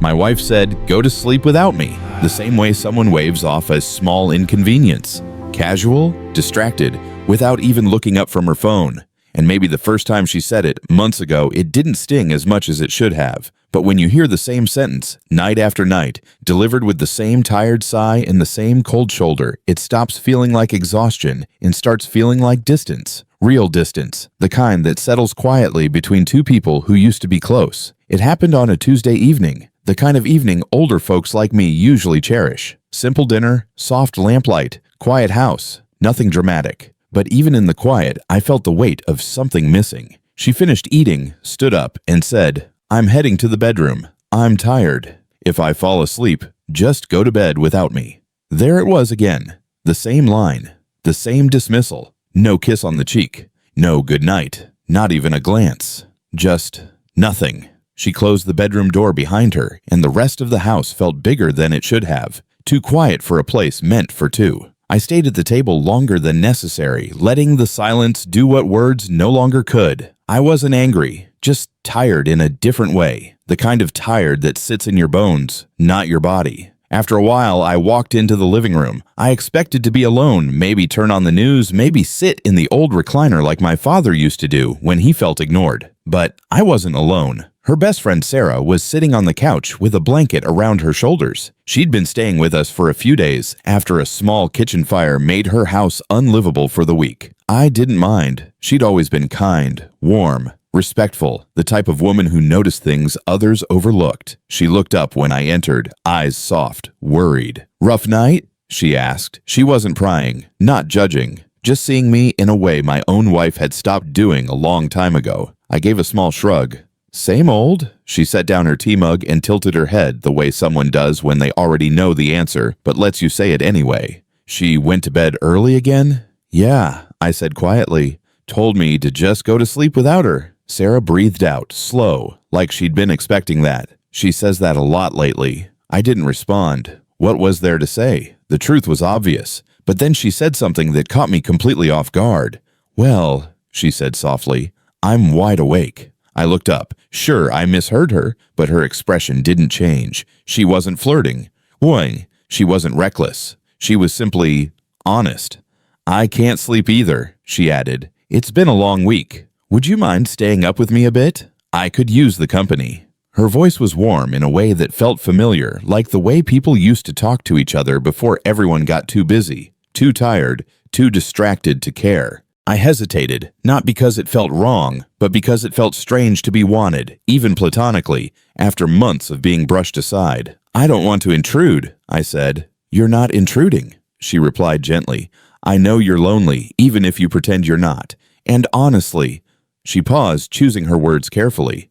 My wife said, "Go to sleep without me," the same way someone waves off a small inconvenience. Casual, distracted, without even looking up from her phone. And maybe the first time she said it, months ago, it didn't sting as much as it should have. But when you hear the same sentence, night after night, delivered with the same tired sigh and the same cold shoulder, it stops feeling like exhaustion and starts feeling like distance. Real distance. The kind that settles quietly between two people who used to be close. It happened on a Tuesday evening. The kind of evening older folks like me usually cherish. Simple dinner, soft lamplight, quiet house. Nothing dramatic. But even in the quiet, I felt the weight of something missing. She finished eating, stood up, and said, "I'm heading to the bedroom. I'm tired. If I fall asleep, just go to bed without me." There it was again. The same line. The same dismissal. No kiss on the cheek. No good night. Not even a glance. Just nothing. She closed the bedroom door behind her, and the rest of the house felt bigger than it should have. Too quiet for a place meant for two. I stayed at the table longer than necessary, letting the silence do what words no longer could. I wasn't angry, just tired in a different way. The kind of tired that sits in your bones, not your body. After a while, I walked into the living room. I expected to be alone, maybe turn on the news, maybe sit in the old recliner like my father used to do when he felt ignored. But I wasn't alone. Her best friend Sarah was sitting on the couch with a blanket around her shoulders. She'd been staying with us for a few days after a small kitchen fire made her house unlivable for the week. I didn't mind. She'd always been kind, warm, respectful, the type of woman who noticed things others overlooked. She looked up when I entered, eyes soft, worried. "Rough night?" she asked. She wasn't prying, not judging, just seeing me in a way my own wife had stopped doing a long time ago. I gave a small shrug. "Same old." She set down her tea mug and tilted her head the way someone does when they already know the answer, but lets you say it anyway. "She went to bed early again?" "Yeah," I said quietly. "Told me to just go to sleep without her." Sarah breathed out, slow, like she'd been expecting that. She says that a lot lately. I didn't respond. What was there to say? The truth was obvious. But then she said something that caught me completely off guard. "Well," she said softly, "I'm wide awake." I looked up. Sure, I misheard her, but her expression didn't change. She wasn't flirting. Boy, she wasn't reckless. She was simply honest. "I can't sleep either," she added. "It's been a long week. Would you mind staying up with me a bit? I could use the company." Her voice was warm in a way that felt familiar, like the way people used to talk to each other before everyone got too busy, too tired, too distracted to care. I hesitated, not because it felt wrong, but because it felt strange to be wanted, even platonically, after months of being brushed aside. "I don't want to intrude," I said. "You're not intruding," she replied gently. "I know you're lonely, even if you pretend you're not. And honestly," she paused, choosing her words carefully,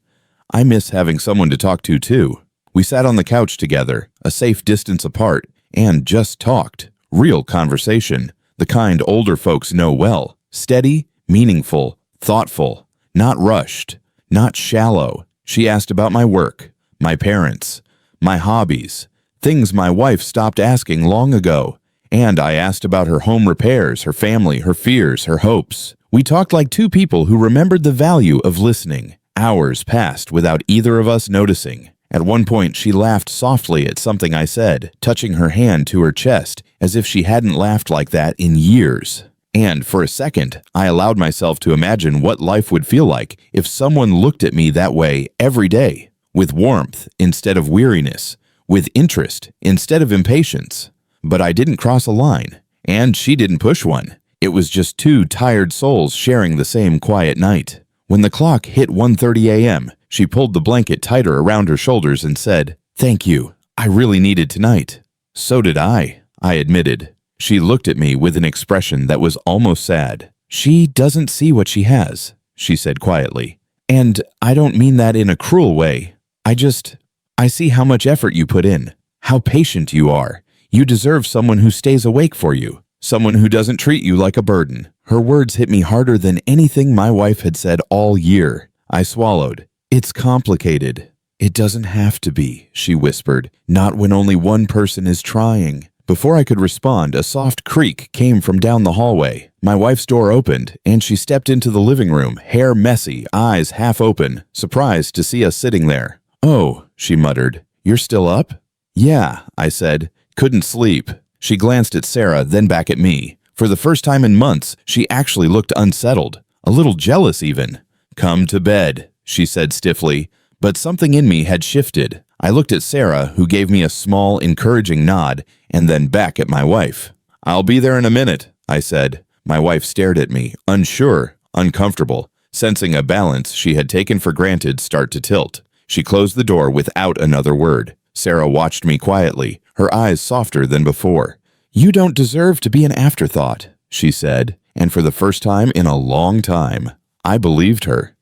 "I miss having someone to talk to too." We sat on the couch together, a safe distance apart, and just talked. Real conversation, the kind older folks know well. Steady, meaningful, thoughtful, not rushed, not shallow. She asked about my work, my parents, my hobbies, things my wife stopped asking long ago. And I asked about her home repairs, her family, her fears, her hopes. We talked like two people who remembered the value of listening. Hours passed without either of us noticing. At one point, she laughed softly at something I said, touching her hand to her chest, as if she hadn't laughed like that in years. And for a second, I allowed myself to imagine what life would feel like if someone looked at me that way every day, with warmth instead of weariness, with interest instead of impatience. But I didn't cross a line, and she didn't push one. It was just two tired souls sharing the same quiet night. When the clock hit 1:30 a.m., she pulled the blanket tighter around her shoulders and said, "Thank you. I really needed tonight." "So did I admitted. She looked at me with an expression that was almost sad. "She doesn't see what she has," she said quietly. "And I don't mean that in a cruel way. I see how much effort you put in, how patient you are. You deserve someone who stays awake for you, someone who doesn't treat you like a burden." Her words hit me harder than anything my wife had said all year. I swallowed. "It's complicated." "It doesn't have to be," she whispered, "not when only one person is trying." Before I could respond, a soft creak came from down the hallway. My wife's door opened, and she stepped into the living room, hair messy, eyes half open, surprised to see us sitting there. "Oh," she muttered, "You're still up?" "Yeah," I said. "Couldn't sleep." She glanced at Sarah, then back at me. For the first time in months, she actually looked unsettled, a little jealous even. "Come to bed," she said stiffly, but something in me had shifted. I looked at Sarah, who gave me a small, encouraging nod, and then back at my wife. "I'll be there in a minute," I said. My wife stared at me, unsure, uncomfortable, sensing a balance she had taken for granted start to tilt. She closed the door without another word. Sarah watched me quietly, her eyes softer than before. "You don't deserve to be an afterthought," she said, and for the first time in a long time, I believed her.